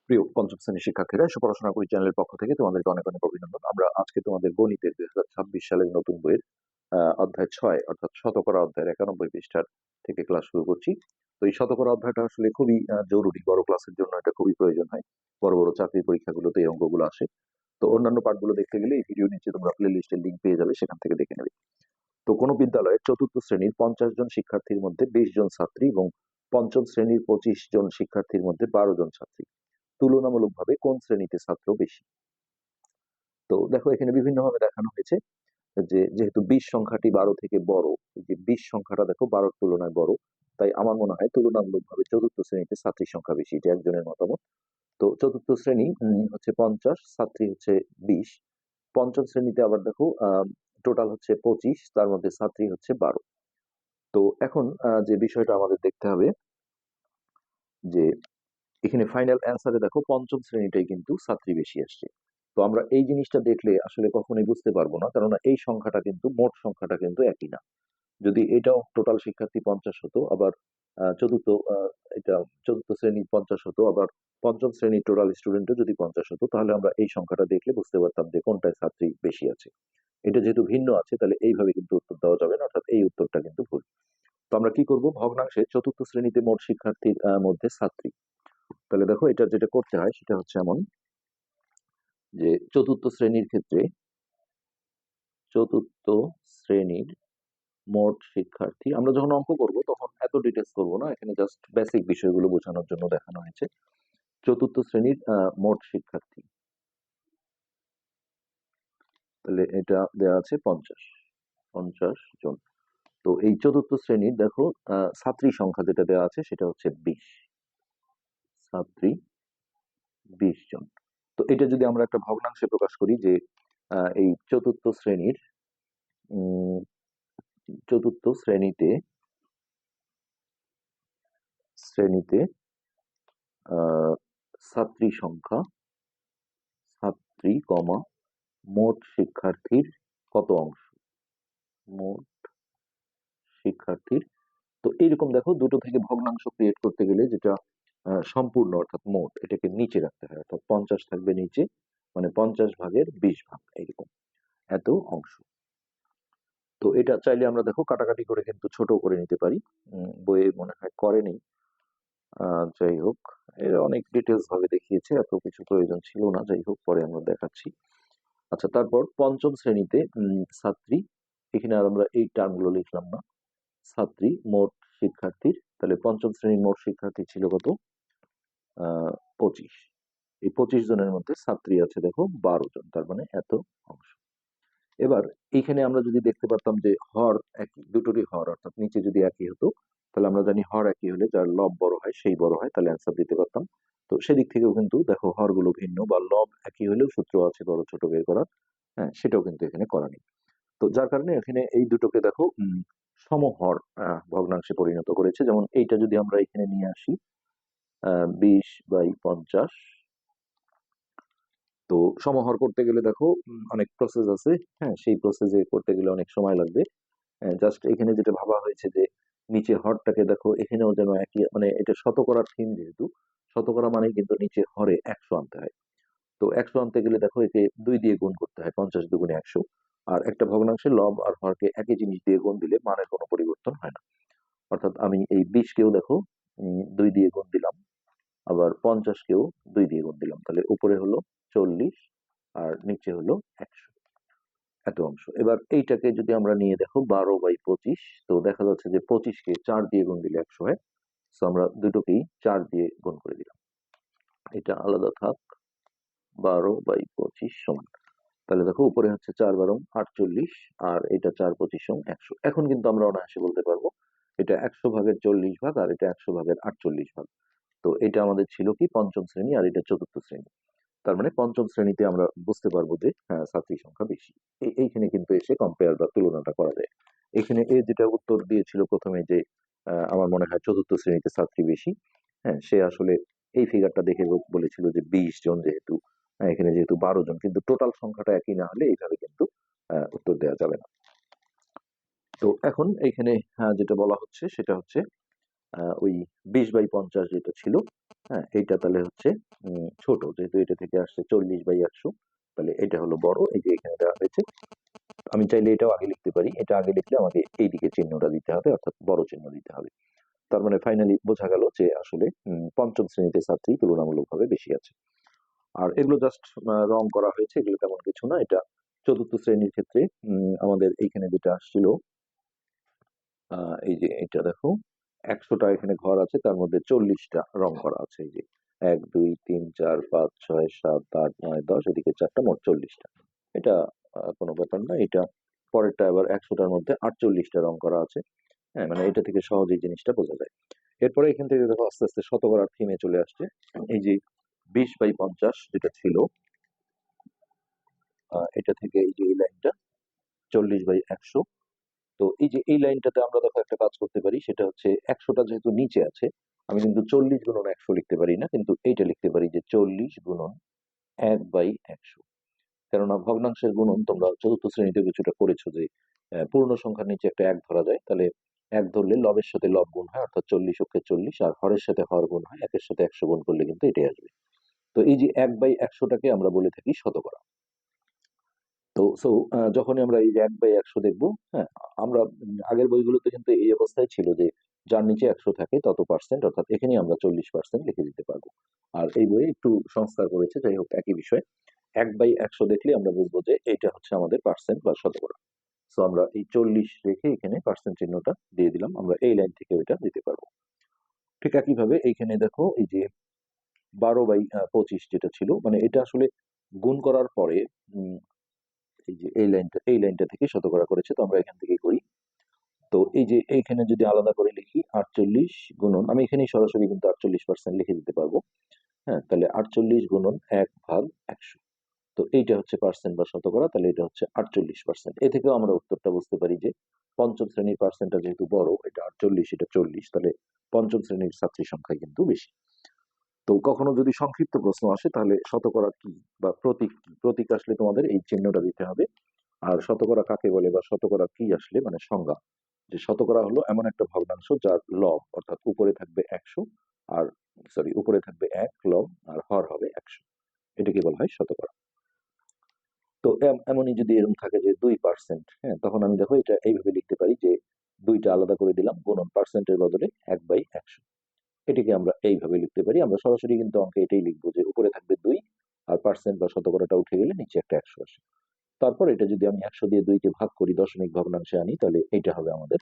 প্রিয় পঞ্চম শ্রেণীর শিক্ষার্থীরা, এসব পড়াশোনা করি চ্যানেলের পক্ষ থেকে তোমাদেরকে অনেক অনেক অভিনন্দন। আমরা আজকে তোমাদের গণিতের 2026 সালের নতুন বইয়ের অধ্যায় 6 অর্থাৎ শতকরা অধ্যায়ের 91 পৃষ্ঠার থেকে ক্লাস শুরু করছি। তো এই শতকরা অধ্যায়টা আসলে খুবই জরুরি, বড় ক্লাসের জন্য এটা খুবই প্রয়োজন হয়। বড় বড় চাকরির পরীক্ষাগুলোতে এই অঙ্কগুলো আসে। তো অন্যান্য পাঠগুলো দেখতে গেলে এই ভিডিও নিচে তোমরা প্লে লিস্টের লিঙ্ক পেয়ে যাবে, সেখান থেকে দেখে নেবে। তো কোনো বিদ্যালয়ে চতুর্থ শ্রেণীর 50 জন শিক্ষার্থীর মধ্যে 20 জন ছাত্রী এবং পঞ্চম শ্রেণীর 25 জন শিক্ষার্থীর মধ্যে 12 জন ছাত্রী, তুলনামূলকভাবে কোন শ্রেণীতে ছাত্র বেশি? তো দেখো এখানে বিভিন্নভাবে দেখানো হয়েছে যে যেহেতু 20 সংখ্যাটি 12 থেকে বড়, এই যে 20 সংখ্যাটা দেখো 12-র তুলনায় বড়, তাই আমার মনে হয় তুলনামূলকভাবে চতুর্থ শ্রেণীতে ছাত্রীর সংখ্যা বেশি। এটা একজনের মতামত। তো চতুর্থ শ্রেণী হচ্ছে 50, ছাত্রী হচ্ছে 20। পঞ্চম শ্রেণীতে আবার দেখো টোটাল হচ্ছে 25, তার মধ্যে ছাত্রী হচ্ছে 12। তো এখন যে বিষয়টা আমাদের দেখতে হবে যে এখানে ফাইনাল অ্যান্সারে দেখো পঞ্চম শ্রেণীটাই কিন্তু ছাত্রী বেশি আসছে। তো আমরা এই জিনিসটা দেখলে আসলে কখনোই বুঝতে পারবো না, কারণ এই সংখ্যাটা কিন্তু মোট সংখ্যাটা কিন্তু একই না। যদি এটাও টোটাল শিক্ষার্থী 50 হতো, আবার চতুর্থ এটা চতুর্থ শ্রেণীর 50 হতো, আবার পঞ্চম শ্রেণীর টোটাল স্টুডেন্টও যদি 50 হতো, তাহলে আমরা এই সংখ্যাটা দেখলে বুঝতে পারতাম যে কোনটায় ছাত্রী বেশি আছে। এটা যেহেতু ভিন্ন আছে, তাহলে এইভাবে কিন্তু উত্তর দেওয়া যাবে না, অর্থাৎ এই উত্তরটা কিন্তু ভুল। তো আমরা কি করব, ভগ্নাংশে চতুর্থ শ্রেণীতে মোট শিক্ষার্থীর মধ্যে ছাত্রী। তাহলে দেখো এটা যেটা করতে হয় সেটা হচ্ছে এমন যে চতুর্থ শ্রেণীর মোট শিক্ষার্থী, আমরা যখন অঙ্ক করব তখন এত ডিটেলস করব না, এখানে জাস্ট বেসিক বিষয়গুলো বোঝানোর জন্য দেখানো হয়েছে। চতুর্থ শ্রেণীর মোট শিক্ষার্থী, তাহলে এটা দেওয়া আছে 50 জন। তো এই চতুর্থ শ্রেণীর দেখো ছাত্রী সংখ্যা যেটা দেওয়া আছে সেটা হচ্ছে 20, ছাত্রী 20 জন। তো এটা যদি আমরা একটা ভগ্নাংশে প্রকাশ করি যে এই উম, চতুর্থ শ্রেণীতে শ্রেণীতে ছাত্রী সংখ্যা, ছাত্রী কমা মোট শিক্ষার্থীর কত অংশ, মোট শিক্ষার্থীর। তো এইরকম দেখো দুটো থেকে ভগ্নাংশ ক্রিয়েট করতে গেলে যেটা সম্পূর্ণ অর্থাৎ মোট, এটাকে নিচে রাখতে হয়, অর্থাৎ 50 থাকবে নিচে, মানে 50 ভাগের 20 ভাগ, এইরকম এত অংশ। তো এটা চাইলে আমরা দেখো কাটাকাটি করে কিন্তু ছোট করে নিতে পারি, বইয়ে মনে হয় করেনি। যাই হোক, এর অনেক ডিটেলস ভাবে দেখিয়েছে, এত কিছু প্রয়োজন ছিল না, যাই হোক পরে আমরা দেখাচ্ছি। আচ্ছা, তারপর পঞ্চম শ্রেণীতে ছাত্রী, এখানে আর আমরা এই টার্মগুলো লিখলাম না। ছাত্রী মোট শিক্ষার্থীর, তাহলে পঞ্চম শ্রেণীর মোট শিক্ষার্থী ছিল কত? 25। এই 25 জনের মধ্যে ছাত্রী আছে দেখো 12 জন, তার মানে এত অংশ। এবার এইখানে আমরা যদি দেখতে পারতাম যে হর একই, দুটোরই হর অর্থাৎ নিচে যদি একই হতো, তাহলে আমরা জানি হর একই হলে যার লব বড় হয় সেই বড় হয়, তাহলে অ্যান্সার দিতে পারতাম। তো সেদিক থেকেও কিন্তু দেখো হরগুলো ভিন্ন, বা লব একই হলেও সূত্র আছে বড় ছোট বের করার, হ্যাঁ সেটাও কিন্তু এখানে করা নেই। তো যার কারণে এখানে এই দুটোকে দেখো সমহর ভগ্নাংশে পরিণত করেছে। যেমন এইটা যদি আমরা এখানে নিয়ে আসি 20/50, তো সমাহার করতে গেলে দেখো অনেক প্রসেস আছে, হ্যাঁ সেই প্রসেসে করতে গেলে অনেক সময় লাগবে। জাস্ট এখানে যেটা ভাবা হয়েছে যে নিচে হরটাকে দেখো এখানেও যেন একই, মানে এটা শতকরার থিম, যেহেতু শতকরা মানে কিন্তু নিচে হরে 100 আনতে হয়। তো 100 আনতে গেলে দেখো একে 2 দিয়ে গুণ করতে হয়, 50 × 2 = 100। আর একটা ভগ্নাংশে লব আর হরকে একই জিনিস দিয়ে গুণ দিলে মানের কোনো পরিবর্তন হয় না। অর্থাৎ আমি এই 20-কেও দেখো 2 দিয়ে গুণ দিলাম, আবার 50-কেও 2 দিয়ে গুণ দিলাম, তাহলে উপরে হলো 40 আর নিচে হলো 100, এত অংশ। এবার এইটাকে যদি আমরা নিয়ে দেখো 12/25, তো দেখা যাচ্ছে যে 25-কে 4 দিয়ে গুণ দিলে 100 হয়। তো আমরা দুটোকেই 4 দিয়ে গুণ করে দিলাম, এটা আলাদা থাক। 12/25 সমান, তাহলে দেখো উপরে হচ্ছে 4 × 12 = 48, আর এটা 4×25 = 100। এখন কিন্তু আমরা অনায়াসে বলতে পারবো এটা 100/40 ভাগ আর এটা 100/48 ভাগ। তো এটা আমাদের ছিল কি পঞ্চম শ্রেণী, আর এটা চতুর্থ শ্রেণী। তার মানে পঞ্চম শ্রেণীতে আমরা বুঝতে পারবো যে হ্যাঁ ছাত্রী সংখ্যা বেশি। এইখানে কিন্তু এসে কম্পেয়ার বা তুলনাটা করা যায়। এখানে এ যেটা উত্তর দিয়েছিল প্রথমে যে আমার মনে হয় চতুর্থ শ্রেণীতে ছাত্রী বেশি, হ্যাঁ সে আসলে এই ফিগারটা দেখে বলেছিল যে 20 জন, যেহেতু এখানে যেহেতু 12 জন, কিন্তু টোটাল সংখ্যাটা একই না হলে এইভাবে কিন্তু উত্তর দেওয়া যাবে না। তো এখন এইখানে যেটা বলা হচ্ছে সেটা হচ্ছে ওই 20/50 যেটা ছিল, হ্যাঁ এইটা তাহলে হচ্ছে ছোট, যেহেতু এটা থেকে আসছে 40/100, তাহলে এটা হলো বড়। এই যে এখানে দেওয়া হয়েছে, আমি চাইলে এটাও আগে লিখতে পারি। এটা আগে লিখলে আমাকে এইদিকে চিহ্নটা দিতে হবে, অর্থাৎ বড় চিহ্ন দিতে হবে। তার মানে ফাইনালি বোঝা গেল যে আসলে পঞ্চম শ্রেণীতে ছাত্রী তুলনামূলকভাবে বেশি আছে। আর এগুলো জাস্ট রং করা হয়েছে, এগুলো তেমন কিছু না। এটা চতুর্থ শ্রেণীর ক্ষেত্রে আমাদের এইখানে যেটা আসছিল, এই যে এটা দেখো, 100টা এখানে ঘর আছে, তার মধ্যে 40টা রং করা আছে। এই যে 1 2 3 4 5 6 7 8 9 10, এদিকে 4টা, মোট 40টা। এটা কোনো ব্যাপার না। এটা পরেরটা আবার 100টার মধ্যে 48টা রং করা আছে। হ্যাঁ, মানে এটা থেকে সহজেই জিনিসটা বোঝা যায়। এরপরে এখান থেকে দেখো আস্তে আস্তে শতকরার থিমে চলে আসছে। এই যে 20/50 যেটা ছিল, এটা থেকে এই যে এই লাইনটা 40/100। তো এই যে এই লাইনটাতে আমরা দেখো একটা কাজ করতে পারি, সেটা হচ্ছে 100টা যেহেতু নিচে আছে, আমি কিন্তু 40 × 100 লিখতে পারি না, কিন্তু এইটা লিখতে পারি যে 40 × 1/100। কেননা ভগ্নাংশের গুণন তোমরা চতুর্থ শ্রেণীতে কিছুটা করেছো, যে পূর্ণ সংখ্যার নিচে একটা এক ধরা যায়, তাহলে এক ধরলে লবের সাথে লব গুণ হয়, অর্থাৎ 40 × 40, আর হরের সাথে হর গুণ হয়, একের সাথে 100 গুণ করলে কিন্তু এটাই আসবে। তো এই যে 1/100টাকে আমরা বলে থাকি শতকরা। তো যখনই আমরা এই যে 1/100 দেখবো, হ্যাঁ, আমরা আগের বইগুলোতে কিন্তু এই অবস্থায় ছিল যে যার নিচে 100 থাকে তত পার্সেন্ট, অর্থাৎ এখানে আমরা 40% লিখে দিতে পারবো। আর এই বইয়ে একটু সংস্কার করেছে, যাই হোক একই বিষয়। 1/100 দেখলে আমরা বুঝবো যে এটা হচ্ছে আমাদের পার্সেন্ট বা শতকরা। আমরা এই 40 রেখে এখানে পার্সেন্ট চিহ্নটা দিয়ে দিলাম, আমরা এই লাইন থেকে ওইটা দিতে পারবো। ঠিক একইভাবে এইখানে দেখো, এই যে 12/25 যেটা ছিল, মানে এটা আসলে গুণ করার পরে এই যে এই লাইনটা থেকে শতকরা করেছে, তো আমরা এখান থেকেই করি। তো এই যে এইখানে যদি আলাদা করে লিখি 48 গুণন, আমি এখানে সরাসরি কিন্তু 48% লিখে দিতে পারবো। হ্যাঁ, তাহলে 48 গুণন 1/100। তো এইটা হচ্ছে পার্সেন্ট বা শতকরা, তাহলে এটা হচ্ছে 48%। এ থেকেও আমরা উত্তরটা বুঝতে পারি যে পঞ্চম শ্রেণীর পার্সেন্টটা যেহেতু বড়, এটা 48, এটা 40, তাহলে পঞ্চম শ্রেণীর ছাত্রী সংখ্যা কিন্তু বেশি। তো কখনো যদি সংক্ষিপ্ত প্রশ্ন আসে, তাহলে শতকরা কি বা প্রতীক কি, প্রতীক আসলে তোমাদের এই চিহ্নটা দিতে হবে। আর শতকরা কাকে বলে বা শতকরা কি আসলে মানে সংজ্ঞা, যে শতকরা হলো এমন একটা ভগ্নাংশ যার লব, অর্থাৎ উপরে থাকবে 100, আর উপরে থাকবে 1 লব, আর হর হবে 100, এটাকে বলা হয় শতকরা। তো এমনই যদি এরকম থাকে যে 2%, হ্যাঁ, তখন আমি দেখো এটা এইভাবে লিখতে পারি যে দুইটা আলাদা করে দিলাম, গুণন পার্সেন্টের বদলে 1/100। এটাকে আমরা এইভাবে লিখতে পারি। আমরা সরাসরি কিন্তু অঙ্কে এটাই লিখবো যে উপরে থাকবে 2, আর পার্সেন্ট বা শতকরাটা উঠে গেলে নিচে একটা 100 আসে। তারপর এটা যদি আমি 100 দিয়ে 2কে ভাগ করি, দশমিক ভগ্নাংশে আনি, তাহলে এইটা হবে আমাদের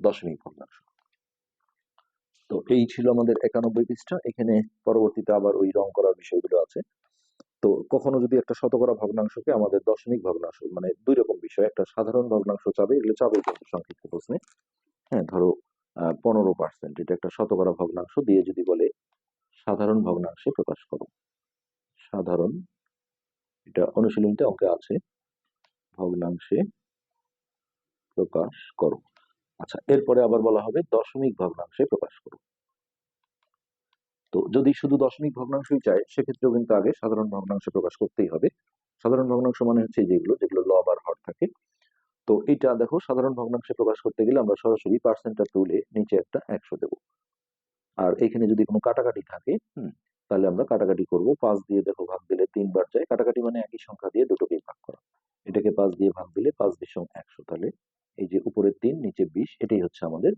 দশমিক ভগ্নাংশ। তো এই ছিল আমাদের 91 পৃষ্ঠা। এখানে পরবর্তীতে আবার ওই রং করার বিষয়গুলো আছে। তো কখনো যদি একটা শতকরা ভগ্নাংশকে আমাদের দশমিক ভগ্নাংশ, মানে দুই রকম বিষয়, একটা সাধারণ ভগ্নাংশ চাবে, এগুলো চাবে কিন্তু সংক্ষিপ্ত প্রশ্নে। হ্যাঁ, ধরো 15%, এটা একটা শতকরা ভগ্নাংশ দিয়ে যদি বলে সাধারণ ভগ্নাংশে প্রকাশ করো। সাধারণ, এটা অনুশীলনীতে অঙ্কে আছে, ভগ্নাংশে প্রকাশ করো। আচ্ছা, এরপরে আবার বলা হবে দশমিক ভগ্নাংশে প্রকাশ করো। তো যদি শুধু দশমিক ভগ্নাংশই চাই, সেক্ষেত্রেও কিন্তু আগে সাধারণ ভগ্নাংশে প্রকাশ করতেই হবে। সাধারণ ভগ্নাংশ মানে হচ্ছে যেগুলো যেগুলো লব আর হর থাকে। তো এটা দেখো, সাধারণ ভগ্নাংশে প্রকাশ করতে গেলে আমরা সরাসরি পার্সেন্টটা তুলে নিচে একটা 100 দেবো। আর এখানে যদি কোনো কাটাকাটি থাকে, তাহলে আমরা কাটাকাটি করব। 5 দিয়ে দেখো ভাগ দিলে 3 বার যায়, কাটাকাটি মানে একই সংখ্যা দিয়ে দুটোকেই ভাগ করা। এটাকে 5 দিয়ে ভাগ দিলে 5 বিশ 100, তাহলে এই যে উপরে 3 নিচে 20, এটাই হচ্ছে আমাদের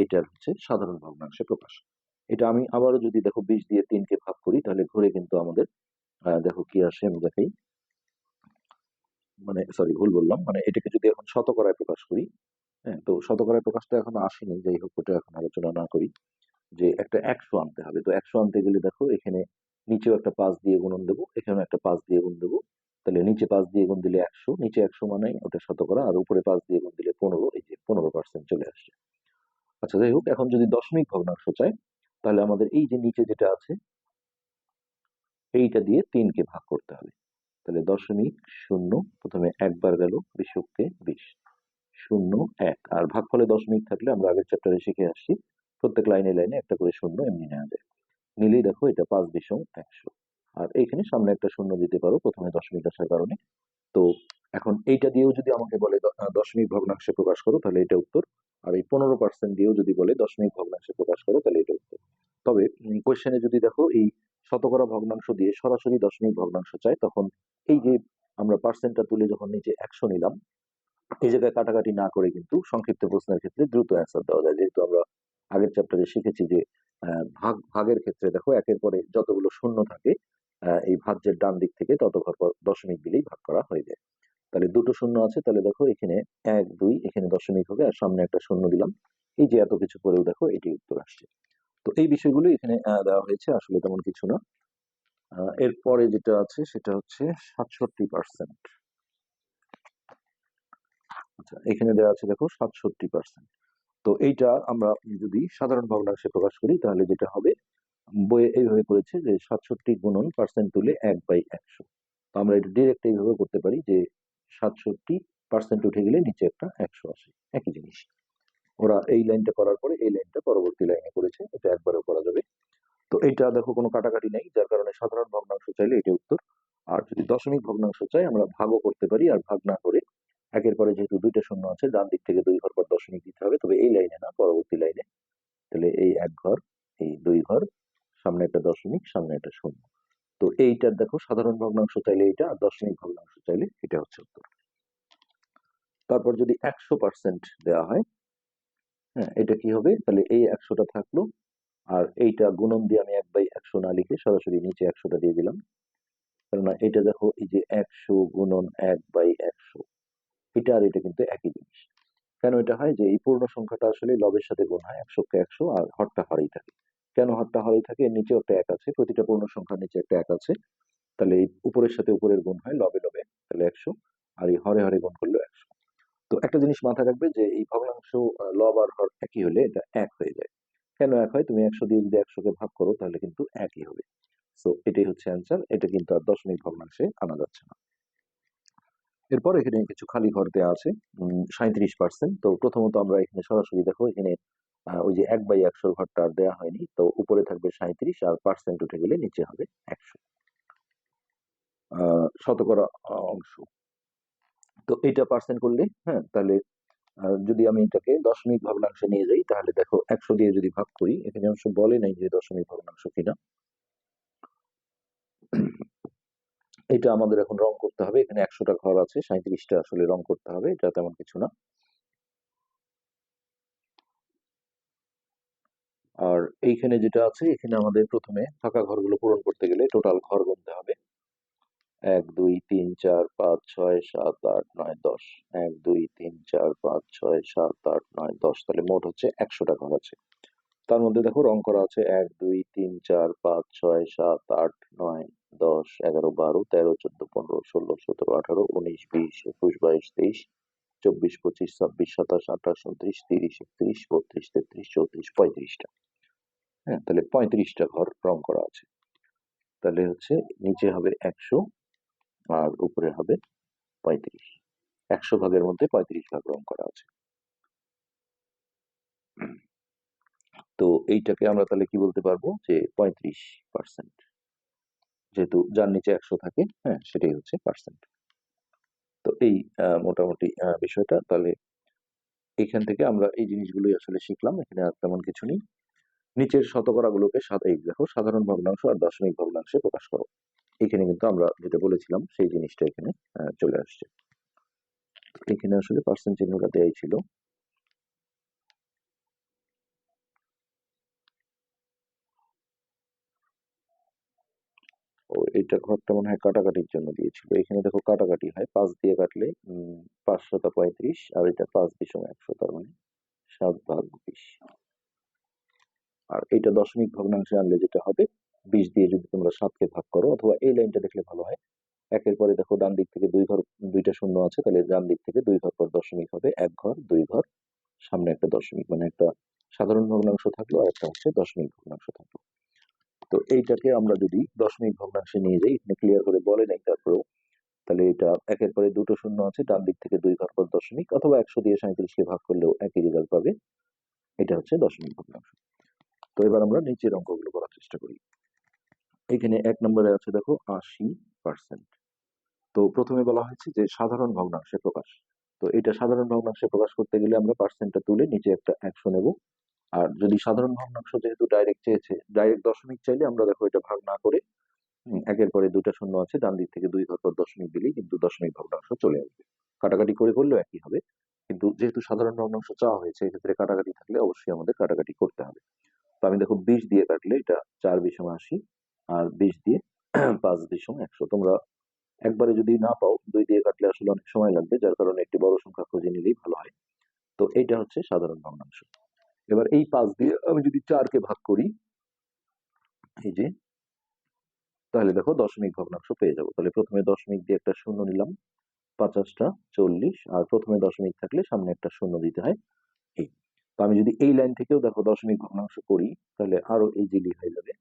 এইটার হচ্ছে সাধারণ ভগ্নাংশে প্রকাশ। এটা আমি আবারও যদি দেখো 20 দিয়ে 3কে ভাগ করি, তাহলে ঘুরে কিন্তু আমাদের দেখো কি আসে, আমি দেখাই। মানে ভুল বললাম, মানে এটাকে যদি এখন শতকরায় প্রকাশ করি, হ্যাঁ, তো শতকরায় প্রকাশটা এখনো আসেনি, যাই হোক ওটা এখন আলোচনা না করি। যে একটা 100 আনতে হবে, তো 100 আনতে গেলে দেখো এখানে নিচেও একটা 5 দিয়ে গুণন দেবো, এখানে একটা 5 দিয়ে গুণ দেবো। তাহলে নিচে 5 দিয়ে গুণ দিলে 100, নিচে 100 মানে ওটা শতকরা, আর উপরে 5 দিয়ে গুণ দিলে 15, এই যে 15% চলে আসছে। আচ্ছা, যাই হোক, এখন যদি দশমিক ভগ্নাংশ চাই, তাহলে আমাদের এই যে নিচে যেটা আছে এইটা দিয়ে 3কে ভাগ করতে হবে। তাহলে 0.0 প্রথমে একবার গেল, 20 20, 0 1, আর ভাগফলে দশমিক থাকলে আমরা আগের চ্যাপ্টারে শিখে আসছি প্রত্যেক লাইনে লাইনে একটা করে শূন্য এমনি নেওয়া যায়। নিলেই দেখো এটা 5 বিশ 100, আর এইখানে সামনে একটা শূন্য দিতে পারো প্রথমে দশমিক আসার কারণে। তো এখন এইটা দিয়েও যদি আমাকে বলে দশমিক ভগ্নাংশে প্রকাশ করো, তাহলে এটা উত্তর। আর এই 15% দিয়েও যদি বলে দশমিক ভগ্নাংশে প্রকাশ করো, তাহলে এটা উত্তর। তবে কোয়েশ্চেনে যদি দেখো এই শতকরা ভগ্নাংশ দিয়ে সরাসরি দশমিক ভগ্নাংশ চাই, তখন এই যে আমরা পার্সেন্টটা তুলে যখন নিচে 100 নিলাম, এই জায়গায় কাটাকাটি না করে কিন্তু সংক্ষিপ্ত প্রশ্নের ক্ষেত্রে দ্রুত অ্যান্সার দেওয়া যায়। যেহেতু আমরা আগের চ্যাপ্টারে শিখেছি যে ভাগের ক্ষেত্রে দেখো একের পরে যতগুলো শূন্য থাকে, এই ভাজ্যের ডান দিক থেকে তত ঘর পর দশমিক দিলেই ভাগ করা হয়ে যায়। তাহলে দুটো শূন্য আছে, তাহলে দেখো এখানে 1 2 এখানে দশমিক হবে, আর সামনে একটা শূন্য দিলাম। এই যে এত কিছু করেও দেখো এটি উত্তর আসছে। তো এই বিষয়গুলো এখানে দেওয়া হয়েছে, আসলে তেমন কিছু না। এরপরে যেটা আছে সেটা হচ্ছে 67%। আচ্ছা, এখানে দেওয়া আছে দেখো 67%। তো এইটা আমরা যদি সাধারণ ভগ্নাংশে প্রকাশ করি তাহলে যেটা হবে, বইয়ে এইভাবে করেছে যে 67 গুণন পার্সেন্ট তুলে 1/100। তো আমরা এটা ডিরেক্ট এইভাবে করতে পারি যে 67% উঠে গেলে নিচে একটা 100 আসে, একই জিনিস। ওরা এই লাইনটা করার পরে এই লাইনটা পরবর্তী লাইনে করেছে, এটা একবারও করা যাবে। তো এইটা দেখো কোনো কাটাকাটি নেই, যার কারণে সাধারণ ভগ্নাংশ চাইলে এটা উত্তর। আর যদি দশমিক ভগ্নাংশ চাই আমরা ভাগও করতে পারি, আর ভাগ না করে একের পরে যেহেতু দুইটা শূন্য আছে, ডান দিক থেকে 2 ঘর পর দশমিক দিতে হবে, তবে এই লাইনে না, পরবর্তী লাইনে। তাহলে এই 1 ঘর, এই 2 ঘর, সামনে একটা দশমিক, সামনে একটা শূন্য। তো এইটার দেখো সাধারণ ভগ্নাংশ চাইলে এইটা, আর দশমিক ভগ্নাংশ চাইলে এটা হচ্ছে উত্তর। তারপর যদি 100% দেওয়া হয়, হ্যাঁ, এটা কি হবে, তাহলে এই 100টা থাকলো, আর এইটা গুণন দিয়ে আমি 1/100 না লিখে সরাসরি নিচে 100টা দিয়ে দিলাম। কেননা এটা দেখো এই যে 100 গুণন 1/100, এটা আর এটা কিন্তু একই জিনিস। কেন এটা হয়, যে এই পূর্ণ সংখ্যাটা আসলে লবের সাথে গুণ হয়, 100 কে 100, আর হরটা হরেই থাকে। কেন হরটা হরেই থাকে, এর নিচে একটা 1 আছে, প্রতিটা পূর্ণ সংখ্যার নিচে একটা 1 আছে। তাহলে এই উপরের সাথে উপরের গুণ হয় লবে লবে, তাহলে 100, আর এই হরে হরে গুণ করলে 100। তো একটা জিনিস মাথায় রাখবে যে এই ভগ্নাংশ লব আর হর একই হলে এটা 1 হয়ে যায়। কেন 1 হয়, তুমি 100 দিয়ে যদি 100 কে ভাগ করো তাহলে কিন্তু একই হবে। তো এটাই হচ্ছে অ্যান্সার, এটা কিন্তু আর দশমিক ভগ্নাংশে আনা যাচ্ছে না। এরপর এখানে কিছু খালি ঘর দেওয়া আছে, 37%। তো প্রথমত আমরা এখানে সরাসরি দেখো, এখানে ওই যে 1/100 ঘরটা আর দেওয়া হয়নি, তো উপরে থাকবে 37, আর পার্সেন্ট উঠে গেলে নিচে হবে 100, শতকরা অংশ। তো এটা পার্সেন্ট করলে, হ্যাঁ, তাহলে যদি আমি এটাকে দশমিক ভগ্নাংশে নিয়ে যাই, তাহলে দেখো 100 দিয়ে যদি ভাগ করি, এখানে অবশ্য বলে নাই যে দশমিক ভগ্নাংশ কিনা, এটা আমাদের এখন রং করতে হবে। এখানে 100টা ঘর আছে, 37টা আসলে রং করতে হবে, এটা তেমন কিছু না। আর এইখানে যেটা আছে, এখানে আমাদের প্রথমে ফাঁকা ঘরগুলো পূরণ করতে গেলে টোটাল ঘর গুনতে হবে। 1 2 3 4 5 6 7 8 9 10, 1 2 3 4 5 6 7 8 9 10, তাহলে মোট হচ্ছে 100টা ঘর আছে। তার মধ্যে দেখো রং করা আছে 1 2 3 4 5 6 7 8 9 10 11 12 13 14 15 16 17 18 19 20 21 22 23 24 25 26 27 28 29 30 31 32 33 34 35টা। হ্যাঁ, তাহলে 35টা ঘর রং করা আছে। তাহলে হচ্ছে নিচে হবে 100, আর উপরে হবে 35। 100 ভাগের মধ্যে 35 ভাগ রং করা আছে। তো এইটাকে আমরা তাহলে কি বলতে পারবো, যে 35%, যেহেতু যার নিচে 100 থাকে, হ্যাঁ, সেটাই হচ্ছে পার্সেন্ট। তো এই মোটামুটি বিষয়টা, তাহলে এখান থেকে আমরা এই জিনিসগুলোই আসলে শিখলাম, এখানে আর তেমন কিছু নেই। নিচের শতকরাগুলোকে এই দেখো সাধারণ ভগ্নাংশ আর দশমিক ভগ্নাংশে প্রকাশ করো। এখানে কিন্তু আমরা যেটা বলেছিলাম সেই জিনিসটা এখানে চলে আসছে। এখানে আসলে পার্সেন্ট চিহ্নটা দেয়াই ছিল। ও, এটা ঘরটা মনে হয় কাটাকাটির জন্য দিয়েছিল। এখানে দেখো কাটাকাটি হয়, 5 দিয়ে কাটলে 535, আর এটা 5 বিষম 100, তার মানে 7/20। আর এটা দশমিক ভগ্নাংশে আনলে যেটা হবে, 20 দিয়ে যদি তোমরা 7কে ভাগ করো, অথবা এই লাইনটা দেখলে ভালো হয়, একের পরে দেখো ডান দিক থেকে 2 ঘর, দুইটা শূন্য আছে, তাহলে ডান দিক থেকে 2 ঘর পর দশমিক হবে, 1 ঘর 2 ঘর, সামনে একটা দশমিক, মানে একটা সাধারণ ভগ্নাংশ থাকলো আর একটা হচ্ছে দশমিক ভগ্নাংশ থাকলো। তো এইটাকে আমরা যদি দশমিক ভগ্নাংশে নিয়ে যাই, এখানে ক্লিয়ার করে বলে নাই তারপরেও, তাহলে এটা একের পরে দুটো শূন্য আছে, ডান দিক থেকে 2 ঘর পর দশমিক, অথবা 100 দিয়ে 37কে ভাগ করলেও একই রেজাল্ট পাবে। এটা হচ্ছে দশমিক ভগ্নাংশ। তো এবার আমরা নিচের অঙ্কগুলো করার চেষ্টা করি। এখানে 1 নম্বরে আছে দেখো 80%। তো প্রথমে বলা হয়েছে যে সাধারণ ভগ্নাংশে প্রকাশ। তো এটা সাধারণ ভগ্নাংশে প্রকাশ করতে গেলে আমরা পার্সেন্টটা তুলে নিচে একটা 100 নেব, আর যদি সাধারণ ভগ্নাংশ যেহেতু ডাইরেক্ট চেয়েছে, ডাইরেক্ট দশমিক চাইলে আমরা দেখো এটা ভাগ না করে একের পরে দুটা শূন্য আছে, ডান দিক থেকে 2 ঘর পর দশমিক দিলেই কিন্তু দশমিক ভগ্নাংশ চলে আসবে। কাটাকাটি করে করলেও একই হবে, কিন্তু যেহেতু সাধারণ ভগ্নাংশ চাওয়া হয়েছে এক্ষেত্রে কাটাকাটি থাকলে অবশ্যই আমাদের কাটাকাটি করতে হবে। তো আমি দেখো 20 দিয়ে কাটলে এটা 4 বিশম 80, আর 20 দিয়ে 5 বিশম 100। তোমরা একবারে যদি না পাও 2 দিয়ে কাটলে আসলে অনেক সময় লাগবে, যার কারণে একটি বড় সংখ্যা খুঁজে নিলেই ভালো হয়। তো এইটা হচ্ছে সাধারণ ভগ্নাংশ। এবার এই 5 দিয়ে আমি যদি 4 কে ভাগ করি, এই যে, তাহলে দেখো দশমিক ভগ্নাংশ পেয়ে যাবো। তাহলে প্রথমে দশমিক দিয়ে একটা শূন্য নিলাম, 50টা 40, আর প্রথমে দশমিক থাকলে সামনে একটা শূন্য দিতে হয়। এই, তো আমি যদি এই লাইন থেকেও দেখো দশমিক ভগ্নাংশ করি তাহলে আরো ইজিলি হয়ে যাবে।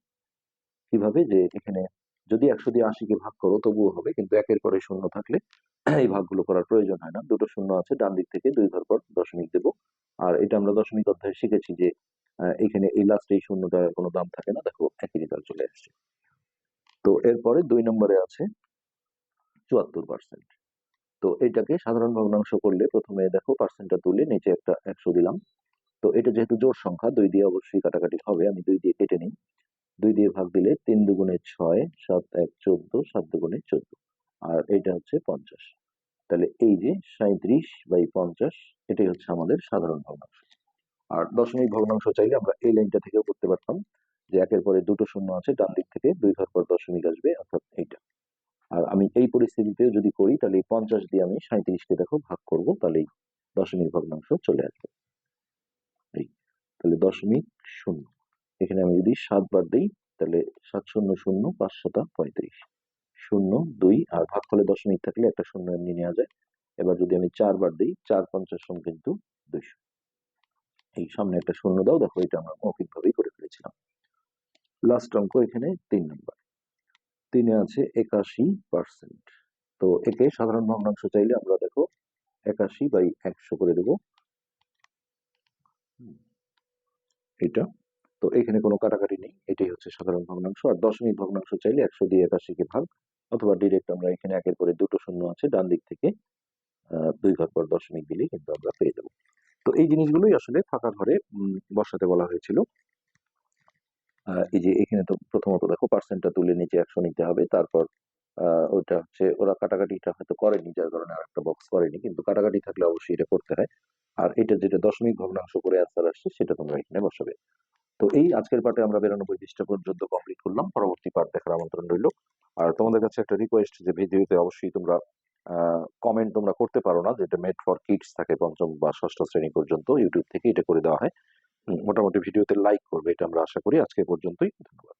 কিভাবে, যে এখানে যদি 100 দিয়ে 80-কে ভাগ করো তবুও হবে, কিন্তু একের পরে শূন্য থাকলে এই ভাগগুলো করার প্রয়োজন হয় না। দুটো শূন্য আছে, ডান দিক থেকে 2 ঘর পর দশমিক দেবো। আর এটা আমরা দশমিক অধ্যায়ে শিখেছি যে এখানে এই লাস্টে এই শূন্যটার কোনো দাম থাকে না, দেখো একই রেজাল্ট চলে আসছে। তো এরপরে 2 নম্বরে আছে 74%। তো এটাকে সাধারণ ভগ্নাংশ করলে প্রথমে দেখো পার্সেন্টটা তুলে নিচে একটা 100 দিলাম। তো এটা যেহেতু জোড় সংখ্যা, 2 দিয়ে অবশ্যই কাটাকাটি হবে, আমি 2 দিয়ে কেটে নিই। 2 দিয়ে ভাগ দিলে 3 দুগুণে 6, 7 1 14, 7 দুগুণে 14, আর এইটা হচ্ছে 50। তাহলে এই যে 37/50, এটাই হচ্ছে আমাদের সাধারণ ভগ্নাংশ। আর দশমিক ভগ্নাংশ চাইলে আমরা এই লাইনটা থেকেও করতে পারতাম, যে একের পরে দুটো শূন্য আছে, ডান দিক থেকে 2 ঘর পর দশমিক আসবে, অর্থাৎ এইটা। আর আমি এই পরিস্থিতিতে যদি করি তাহলে এই 50 দিয়ে আমি 37-কে দেখো ভাগ করব, তাহলেই দশমিক ভগ্নাংশ চলে আসবে। এই, তাহলে দশমিক শূন্য, এখানে আমি যদি 7 বার দিই তাহলে 7 শূন্য শূন্য, 5 7 35, 0 2, আর ভাগ ফলে দশমিক থাকলে একটা শূন্য এমনি নেওয়া যায়। এবার যদি আমি 4 বার দিই, 4 50 কিন্তু 200। এই সামনে একটা শূন্য দাও, দেখো এটা আমরা মৌখিক ভাবেই করে ফেলেছিলাম। লাস্ট অঙ্ক এখানে 3 নম্বর। 3-এ আছে 81%। তো একে সাধারণ ভগ্নাংশ চাইলে আমরা দেখো 81/100 করে দেব, এটা। তো এখানে কোনো কাটাকাটি নেই, এটাই হচ্ছে সাধারণ ভগ্নাংশ। আর দশমিক ভগ্নাংশ চাইলে 100 দিয়ে 81-কে ভাগ, অথবা ডিরেক্ট আমরা এখানে একের পরে দুটো শূন্য আছে, ডান দিক থেকে 2 ঘর পর দশমিক দিলেই কিন্তু আমরা পেয়ে যাবো। তো এই জিনিসগুলোই আসলে ফাঁকা ঘরে বসাতে বলা হয়েছিল। এই যে এখানে তো প্রথমত দেখো পার্সেন্টটা তুলে নিচে 100 নিতে হবে, তারপর ওটা হচ্ছে ওরা কাটাকাটিটা হয়তো করেনি, যার কারণে আর একটা বক্স করেনি, কিন্তু কাটাকাটি থাকলে অবশ্যই এটা করতে হয়। আর এটা যেটা দশমিক ভগ্নাংশ করে অ্যান্সার আসছে সেটা তোমরা এখানে বসাবে। তো এই আজকের পার্টে আমরা 92 পৃষ্ঠা পর্যন্ত কমপ্লিট করলাম। পরবর্তী পার্ট দেখার আমন্ত্রণ রইল। আর তোমাদের কাছে একটা রিকোয়েস্ট, যে ভিডিওতে অবশ্যই তোমরা কমেন্ট তোমরা করতে পারো না, যেটা মেড ফর কিডস থাকে, পঞ্চম বা ষষ্ঠ শ্রেণী পর্যন্ত ইউটিউব থেকে এটা করে দেওয়া হয়। মোটামুটি ভিডিওতে লাইক করবে, এটা আমরা আশা করি। আজকে পর্যন্তই, ধন্যবাদ।